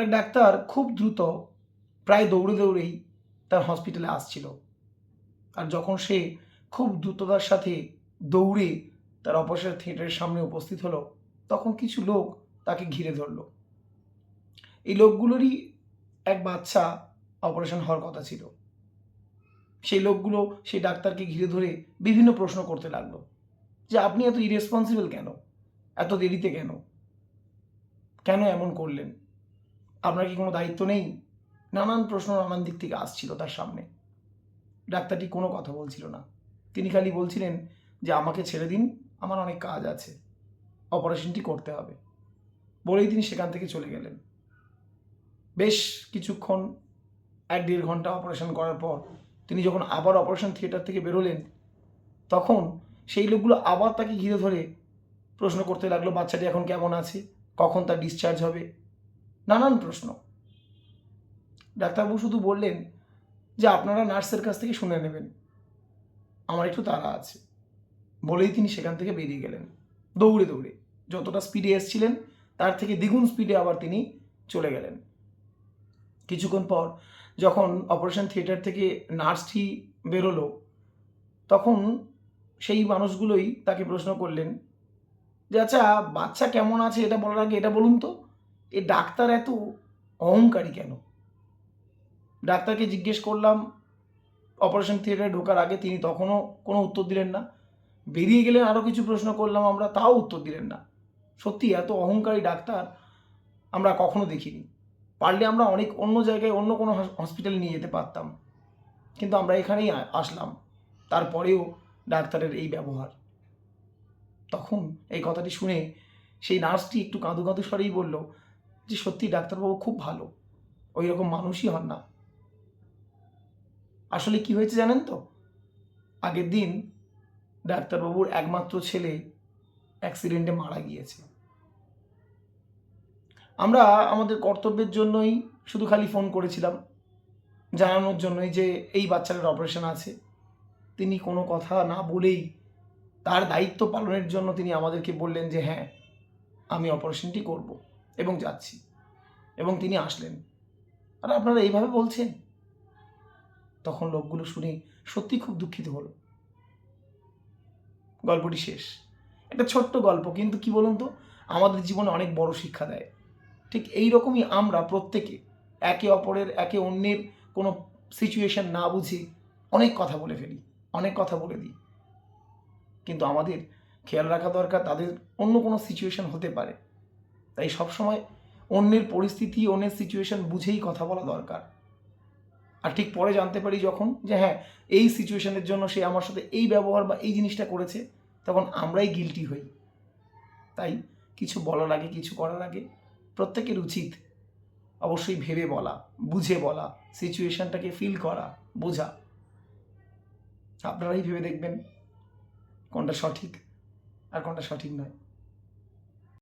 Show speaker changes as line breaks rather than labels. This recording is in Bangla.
এক ডাক্তার খুব দ্রুত প্রায় দৌড়ে দৌড়েই তার হসপিটালে আসছিল। আর যখন সে খুব দ্রুততার সাথে দৌড়ে তার অপারেশন থিয়েটারের সামনে উপস্থিত হলো, তখন কিছু লোক তাকে ঘিরে ধরল। এই লোকগুলোরই এক বাচ্চা অপারেশন হওয়ার কথা ছিল। সেই লোকগুলো সেই ডাক্তারকে ঘিরে ধরে বিভিন্ন প্রশ্ন করতে লাগলো যে আপনি এত ইরেসপন্সিবল কেন, এত দেরিতে কেন, কেন এমন করলেন, আপনার কি কোনো দায়িত্ব নেই? নানান প্রশ্ন নানান দিক থেকে আসছিল তার সামনে। ডাক্তারটি কোনো কথা বলছিল না। তিনি খালি বলছিলেন যে আমাকে ছেড়ে দিন, আমার অনেক কাজ আছে, অপারেশনটি করতে হবে, বলেই তিনি সেখান থেকে চলে গেলেন। বেশ কিছুক্ষণ 1-1.5 ঘন্টা অপারেশন করার পর তিনি যখন আবার অপারেশন থিয়েটার থেকে বেরোলেন, তখন সেই লোকগুলো আবার তাকে ঘিরে ধরে প্রশ্ন করতে লাগলো বাচ্চাটি এখন কেমন আছে, কখন তার ডিসচার্জ হবে, নানান প্রশ্ন। ডাক্তারবাবু শুধু বললেন যে আপনারা নার্সের কাছ থেকে শুনে নেবেন, আমার একটু তাড়া আছে, বলেই তিনি সেখান থেকে বেরিয়ে গেলেন দৌড়ে দৌড়ে। যতটা স্পিডে এসছিলেন তার থেকে দ্বিগুণ স্পিডে আবার তিনি চলে গেলেন। কিছুক্ষণ পর যখন অপারেশন থিয়েটার থেকে নার্সটি বেরোলো, তখন সেই মানুষগুলোই তাকে প্রশ্ন করলেন যে আচ্ছা, বাচ্চা কেমন আছে এটা বলার আগে এটা বলুন তো, এ ডাক্তার এত অহংকারী কেন? ডাক্তারকে জিজ্ঞেস করলাম অপারেশন থিয়েটারে ঢোকার আগে, তিনি তখনও কোনো উত্তর দিলেন না। বেরিয়ে গেলেন, আরও কিছু প্রশ্ন করলাম আমরা, তাও উত্তর দিলেন না। সত্যি এত অহংকারী ডাক্তার আমরা কখনো দেখিনি। পারলে আমরা অনেক অন্য জায়গায় অন্য কোনো হসপিটালে নিয়ে যেতে পারতাম, কিন্তু আমরা এখানেই আসলাম, তারপরেও ডাক্তারের এই ব্যবহার। তখন এই কথাটি শুনে সেই নার্সটি একটু কাঁদু কাঁদু স্বরেই বলল যে সত্যি ডাক্তারবাবু খুব ভালো, ওই রকম মানুষই হন না। আসলে কি হয়েছে জানেন তো, আগের দিন ডাক্তারবাবুর একমাত্র ছেলে অ্যাক্সিডেন্টে মারা গিয়েছে। আমরা আমাদের কর্তব্যের জন্যই শুধু খালি ফোন করেছিলাম, জানানোর জন্যই যে এই বাচ্চাটার অপারেশন আছে। তিনি কোনো কথা না বলেই তার দায়িত্ব পালনের জন্য তিনি আমাদেরকে বললেন যে হ্যাঁ, আমি অপারেশনটি করব এবং যাচ্ছি, এবং তিনি আসলেন। আর আপনারা এইভাবে বলছেন? তখন লোকগুলো শুনে সত্যি খুব দুঃখিত হলো। গল্পটি শেষ। একটা ছোট্ট গল্প, কিন্তু কি বলুন তো, আমাদের জীবনে অনেক বড় শিক্ষা দেয়। ঠিক এই রকমই আমরা প্রত্যেকে একে অন্যের কোনো সিচুয়েশন না বুঝে অনেক কথা বলে ফেলি, অনেক কথা বলে দিই। কিন্তু আমাদের খেয়াল রাখা দরকার তাদের অন্য কোনো সিচুয়েশন হতে পারে, তাই সবসময় অন্যের পরিস্থিতি, অন্যের সিচুয়েশন বুঝেই কথা বলা দরকার। আর ঠিক পরে জানতে পারি যখন যে হ্যাঁ, এই সিচুয়েশনের জন্য সে আমার সাথে এই ব্যবহার বা এই জিনিসটা করেছে, তখন আমরাই গিল্টি হই। তাই কিছু বলার আগে, কিছু করার আগে প্রত্যেকের উচিত অবশ্যই ভেবে বলা, বুঝে বলা, সিচুয়েশনটাকে ফিল করা, বোঝা। আপনারাই ভেবে দেখবেন কোনটা সঠিক আর কোনটা সঠিক নয়।